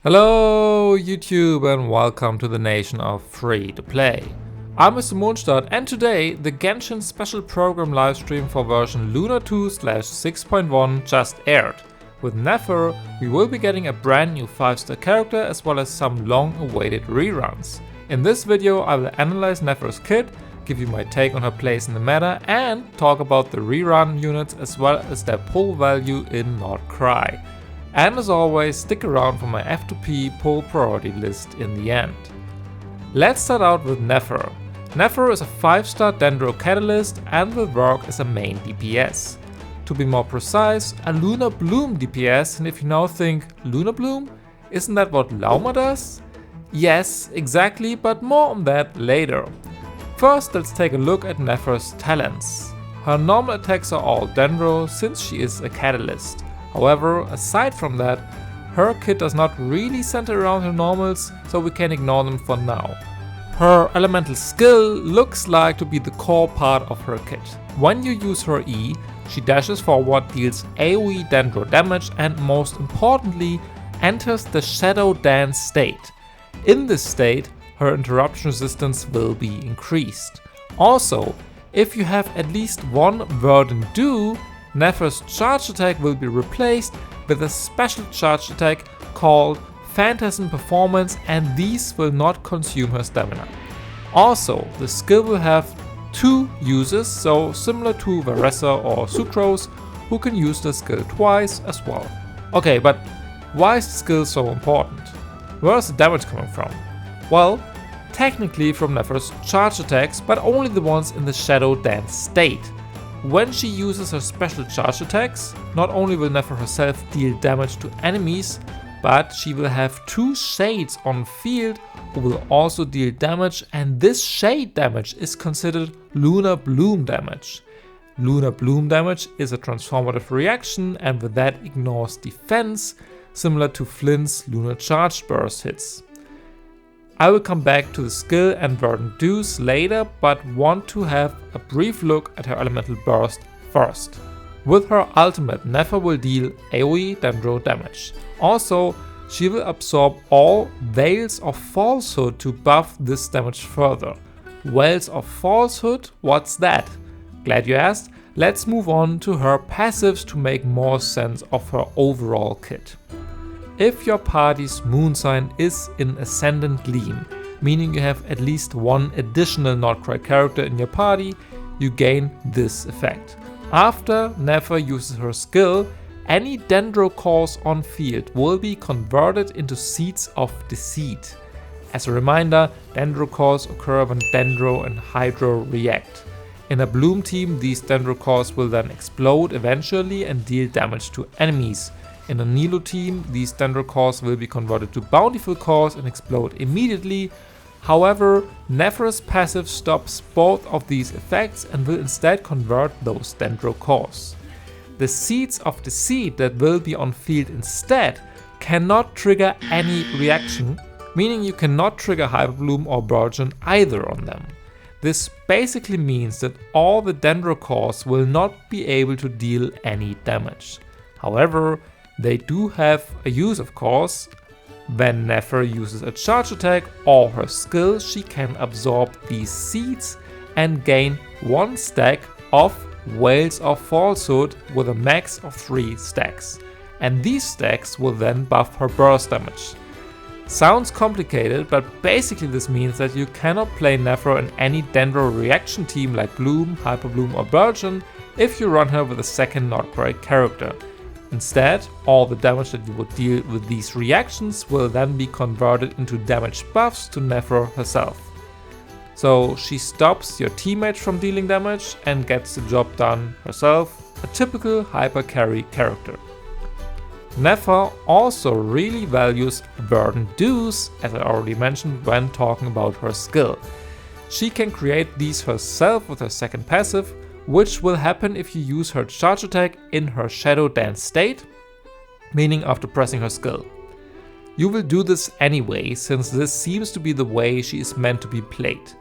Hello YouTube and welcome to the nation of free to play. I'm Mr. Mondstadt and today the Genshin special program livestream for version Lunar 2/6.1 just aired. With NEFER we will be getting a brand new 5-star character as well as some long awaited reruns. In this video I will analyze NEFER's kit, give you my take on her place in the meta and talk about the rerun units as well as their pull value in Not Cry. And as always, stick around for my F2P pull priority list in the end. Let's start out with NEFER. NEFER is a 5-star Dendro catalyst and will work as a main DPS. To be more precise, a lunar-bloom DPS, and if you now think, lunar-bloom? Isn't that what Lauma does? Yes, exactly, but more on that later. First, let's take a look at NEFER's talents. Her normal attacks are all Dendro since she is a catalyst. However, aside from that, her kit does not really center around her normals, so we can ignore them for now. Her elemental skill looks like to be the core part of her kit. When you use her E, she dashes forward, deals AoE Dendro damage and most importantly, enters the Shadow Dance state. In this state, her interruption resistance will be increased. Also, if you have at least one Verdant Dew, NEFER's charge attack will be replaced with a special charge attack called Phantasm Performance, and these will not consume her stamina. Also, the skill will have two uses, so similar to Varessa or Sucrose, who can use the skill twice as well. Okay, but why is the skill so important? Where is the damage coming from? Well, technically from NEFER's charge attacks, but only the ones in the Shadow Dance state. When she uses her special charge attacks, not only will NEFER herself deal damage to enemies, but she will have two shades on field who will also deal damage, and this shade damage is considered lunar-bloom damage. Lunar-bloom damage is a transformative reaction and with that ignores defense, similar to Flint's lunar charge burst hits. I will come back to the skill and Verdant Dews later, but want to have a brief look at her elemental burst first. With her ultimate, NEFER will deal AoE Dendro damage. Also, she will absorb all Veils of Falsehood to buff this damage further. Veils of Falsehood? What's that? Glad you asked. Let's move on to her passives to make more sense of her overall kit. If your party's moon sign is in Ascendant Gleam, meaning you have at least one additional Not Cry character in your party, you gain this effect. After NEFER uses her skill, any Dendro cores on field will be converted into Seeds of Deceit. As a reminder, Dendro cores occur when Dendro and Hydro react. In a Bloom team, these Dendro cores will then explode eventually and deal damage to enemies. In a Nilo team, these Dendro cores will be converted to Bountiful cores and explode immediately. However, NEFER's passive stops both of these effects and will instead convert those Dendro cores. The Seeds of Deceit that will be on field instead cannot trigger any reaction, meaning you cannot trigger Hyperbloom or Burgeon either on them. This basically means that all the Dendro cores will not be able to deal any damage. However, they do have a use, of course. When NEFER uses a charge attack or her skill, she can absorb these seeds and gain one stack of Veils of Falsehood with a max of 3 stacks. And these stacks will then buff her burst damage. Sounds complicated, but basically this means that you cannot play NEFER in any Dendro reaction team like Bloom, Hyperbloom or Burgeon if you run her with a second Not Cry character. Instead, all the damage that you would deal with these reactions will then be converted into damage buffs to NEFER herself. So she stops your teammates from dealing damage and gets the job done herself, a typical hyper carry character. NEFER also really values Verdant Dews, as I already mentioned when talking about her skill. She can create these herself with her second passive, which will happen if you use her charge attack in her Shadow Dance state, meaning after pressing her skill. You will do this anyway, since this seems to be the way she is meant to be played.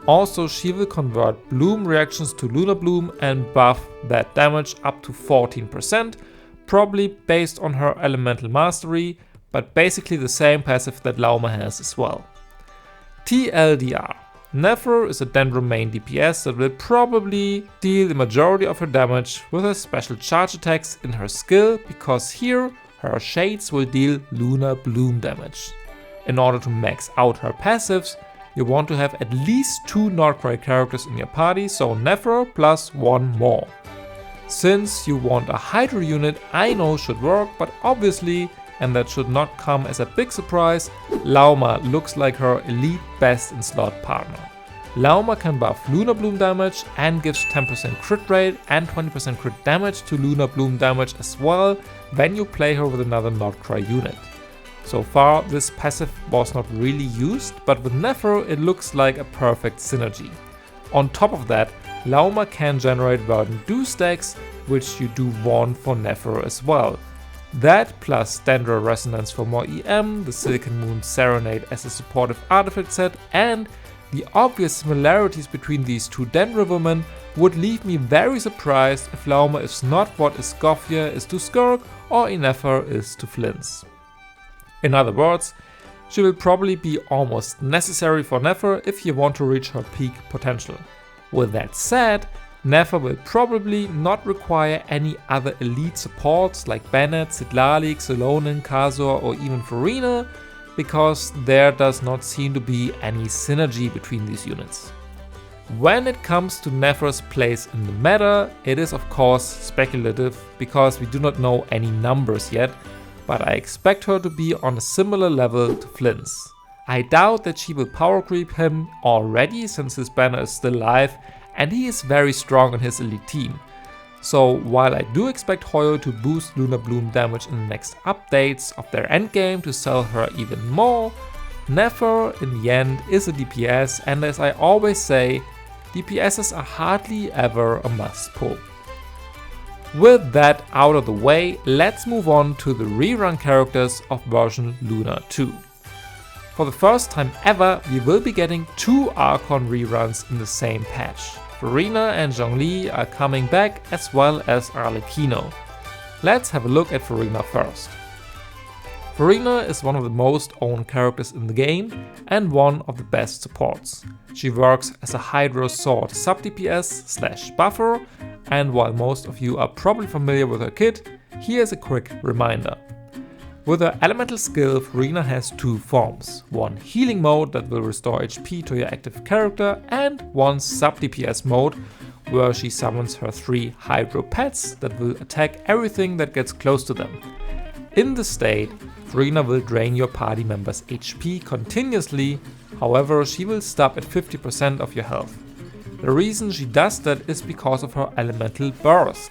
Also, she will convert Bloom reactions to lunar-bloom and buff that damage up to 14%, probably based on her elemental mastery, but basically the same passive that Lauma has as well. TLDR. NEFER is a Dendro main DPS that will probably deal the majority of her damage with her special charge attacks in her skill, because here her shades will deal lunar-bloom damage. In order to max out her passives, you want to have at least 2 Nordcry characters in your party, so NEFER plus 1 more. Since you want a Hydro unit, I know should work, but obviously, and that should not come as a big surprise, Lauma looks like her elite best in slot partner. Lauma can buff lunar-bloom damage and gives 10% crit rate and 20% crit damage to lunar-bloom damage as well when you play her with another Nordcry unit. So far this passive was not really used, but with NEFER it looks like a perfect synergy. On top of that, Lauma can generate Verdant Dew stacks, which you do want for NEFER as well. That plus Dendro Resonance for more EM, the Silken Moon Serenade as a supportive artifact set, and the obvious similarities between these two Dendro women would leave me very surprised if Lauma is not what Escoffia is to Skirk or NEFER is to Flins. In other words, she will probably be almost necessary for NEFER if you want to reach her peak potential. With that said, NEFER will probably not require any other elite supports like Bennett, Sidlalik, Solonin, Kazor or even Furina, because there does not seem to be any synergy between these units. When it comes to NEFER's place in the meta, it is of course speculative because we do not know any numbers yet, but I expect her to be on a similar level to Flins. I doubt that she will power creep him already since his banner is still live and he is very strong in his elite team. So while I do expect Hoyo to boost lunar-bloom damage in the next updates of their endgame to sell her even more, NEFER in the end is a DPS, and as I always say, DPSs are hardly ever a must pull. With that out of the way, let's move on to the rerun characters of version Lunar 2. For the first time ever, we will be getting 2 Archon reruns in the same patch. Furina and Zhongli are coming back, as well as Arlecchino. Let's have a look at Furina first. Furina is one of the most owned characters in the game and one of the best supports. She works as a Hydro Sword sub DPS / buffer, and while most of you are probably familiar with her kit, here's a quick reminder. With her elemental skill, Furina has 2 forms, one healing mode that will restore HP to your active character, and one sub DPS mode where she summons her 3 Hydro pets that will attack everything that gets close to them. In this state, Furina will drain your party members' HP continuously, however she will stop at 50% of your health. The reason she does that is because of her elemental burst.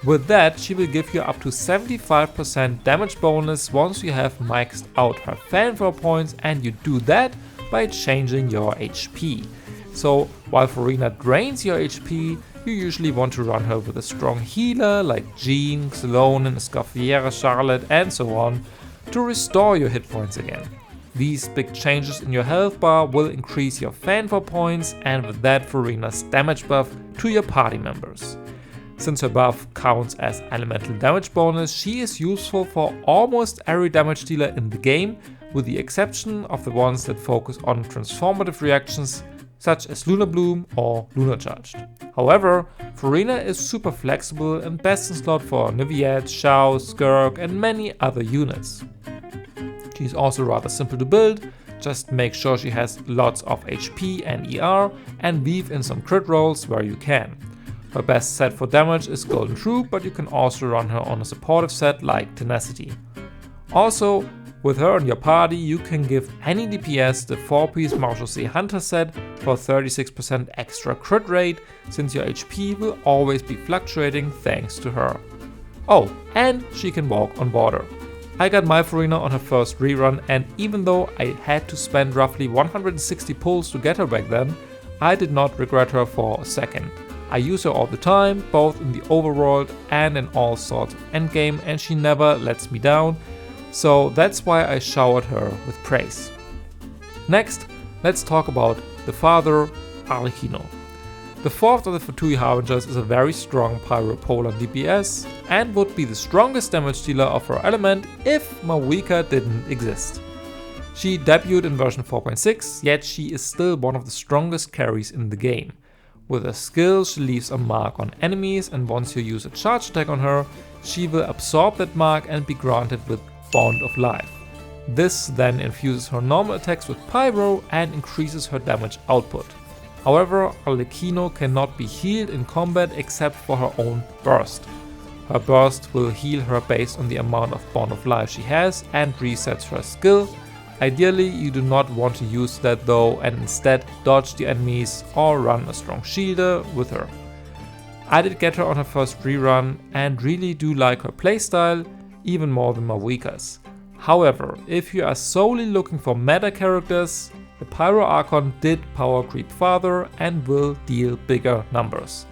With that, she will give you up to 75% damage bonus once you have maxed out her fanfare points, and you do that by changing your HP. So while Furina drains your HP, you usually want to run her with a strong healer like Jean, Solonin, Escoffiera, Charlotte and so on to restore your hit points again. These big changes in your health bar will increase your fanfare points, and with that Furina's damage buff to your party members. Since her buff counts as elemental damage bonus, she is useful for almost every damage dealer in the game, with the exception of the ones that focus on transformative reactions such as lunar-bloom or lunar-charged. However, Furina is super flexible and best in slot for Niviette, Xiao, Skirk and many other units. She's also rather simple to build, just make sure she has lots of HP and ER and weave in some crit rolls where you can. Her best set for damage is Golden Troop, but you can also run her on a supportive set like Tenacity. Also, with her in your party, you can give any DPS the 4-piece Marshal Hunter set for 36% extra crit rate, since your HP will always be fluctuating thanks to her. Oh, and she can walk on water. I got my Furina on her first rerun, and even though I had to spend roughly 160 pulls to get her back then, I did not regret her for a second. I use her all the time, both in the overworld and in all sorts of endgame, and she never lets me down, so that's why I showered her with praise. Next, let's talk about the father, Arlecchino. The fourth of the F2P Harbingers is a very strong pyropolar DPS and would be the strongest damage dealer of her element if Mawika didn't exist. She debuted in version 4.6, yet she is still one of the strongest carries in the game. With her skill, she leaves a mark on enemies, and once you use a charge attack on her, she will absorb that mark and be granted with Bond of Life. This then infuses her normal attacks with Pyro and increases her damage output. However, Arlecchino cannot be healed in combat except for her own burst. Her burst will heal her based on the amount of Bond of Life she has and resets her skill. Ideally, you do not want to use that though, and instead dodge the enemies or run a strong shielder with her. I did get her on her first rerun and really do like her playstyle, even more than Mawika's. However, if you are solely looking for meta characters, the Pyro Archon did power creep farther and will deal bigger numbers.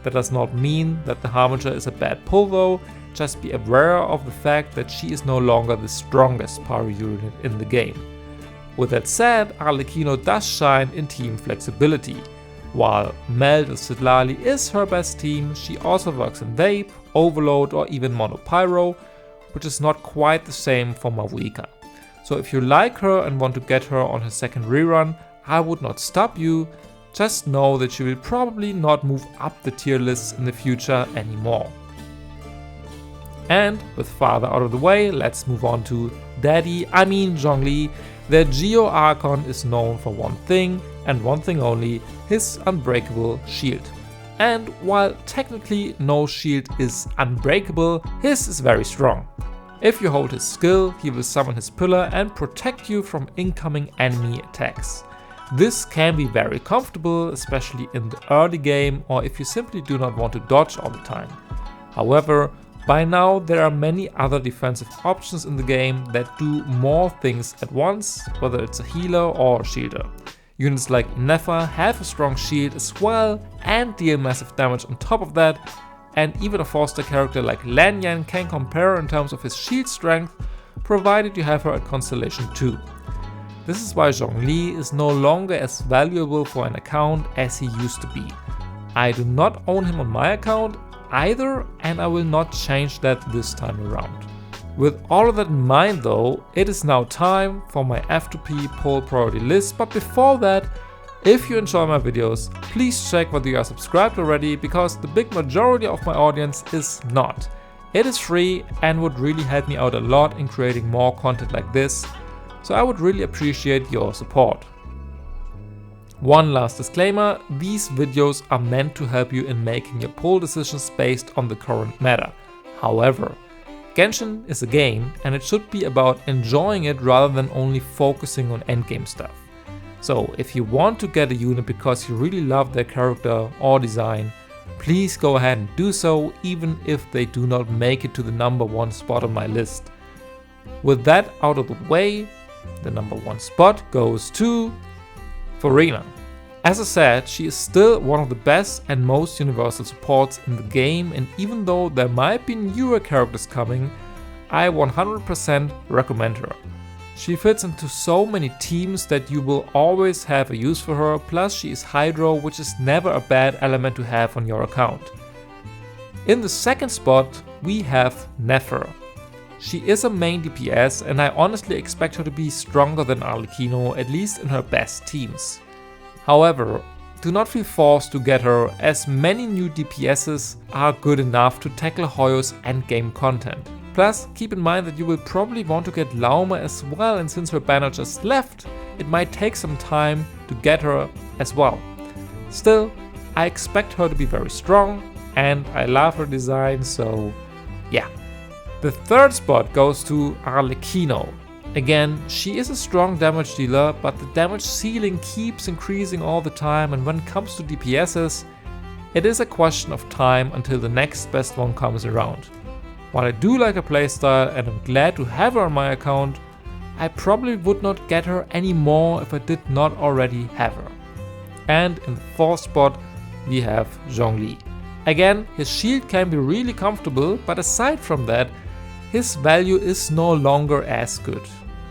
That does not mean that the Harbinger is a bad pull though, just be aware of the fact that she is no longer the strongest Pyro unit in the game. With that said, Arlecchino does shine in team flexibility. While Meld or Sidlali is her best team, she also works in Vape, Overload or even Mono Pyro, which is not quite the same for Mawika. So if you like her and want to get her on her second rerun, I would not stop you, just know that she will probably not move up the tier lists in the future anymore. And with father out of the way, let's move on to Zhongli. Their Geo Archon is known for one thing and one thing only, his unbreakable shield. And while technically no shield is unbreakable, his is very strong. If you hold his skill, he will summon his pillar and protect you from incoming enemy attacks. This can be very comfortable, especially in the early game or if you simply do not want to dodge all the time. However, by now there are many other defensive options in the game that do more things at once, whether it's a healer or a shielder. Units like NEFER have a strong shield as well and deal massive damage on top of that, and even a 4-star character like Lanyan can compare in terms of his shield strength, provided you have her at Constellation 2. This is why Zhongli is no longer as valuable for an account as he used to be. I do not own him on my account either, and I will not change that this time around. With all of that in mind though, it is now time for my F2P poll priority list, but before that, if you enjoy my videos, please check whether you are subscribed already, because the big majority of my audience is not. It is free and would really help me out a lot in creating more content like this, so I would really appreciate your support. One last disclaimer, these videos are meant to help you in making your poll decisions based on the current meta. However, Genshin is a game and it should be about enjoying it rather than only focusing on endgame stuff. So if you want to get a unit because you really love their character or design, please go ahead and do so, even if they do not make it to the #1 spot on my list. With that out of the way, the #1 spot goes to Furina. As I said, she is still one of the best and most universal supports in the game, and even though there might be newer characters coming, I 100% recommend her. She fits into so many teams that you will always have a use for her, plus she is Hydro, which is never a bad element to have on your account. In the second spot we have NEFER. She is a main DPS and I honestly expect her to be stronger than Arlecchino, at least in her best teams. However, do not feel forced to get her, as many new DPSs are good enough to tackle Hoyo's endgame content. Plus, keep in mind that you will probably want to get Lauma as well, and since her banner just left, it might take some time to get her as well. Still, I expect her to be very strong and I love her design, so yeah. The third spot goes to Arlecchino. Again, she is a strong damage dealer, but the damage ceiling keeps increasing all the time, and when it comes to DPSs, it is a question of time until the next best one comes around. While I do like her playstyle and I'm glad to have her on my account, I probably would not get her anymore if I did not already have her. And in the fourth spot we have Zhongli. Again, his shield can be really comfortable, but aside from that, his value is no longer as good.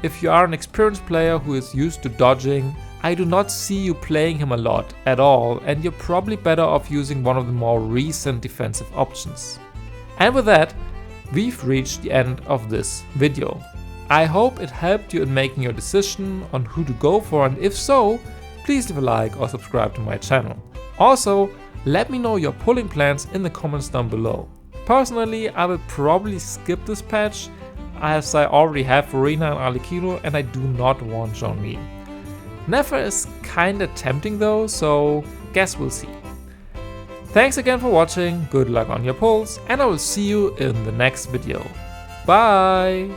If you are an experienced player who is used to dodging, I do not see you playing him a lot at all, and you're probably better off using one of the more recent defensive options. And with that, we've reached the end of this video. I hope it helped you in making your decision on who to go for, and if so, please leave a like or subscribe to my channel. Also, let me know your pulling plans in the comments down below. Personally, I will probably skip this patch, as I already have Furina and Arlecchino and I do not want Zhongli. NEFER is kinda tempting though, so guess we'll see. Thanks again for watching, good luck on your pulls, and I will see you in the next video. Bye!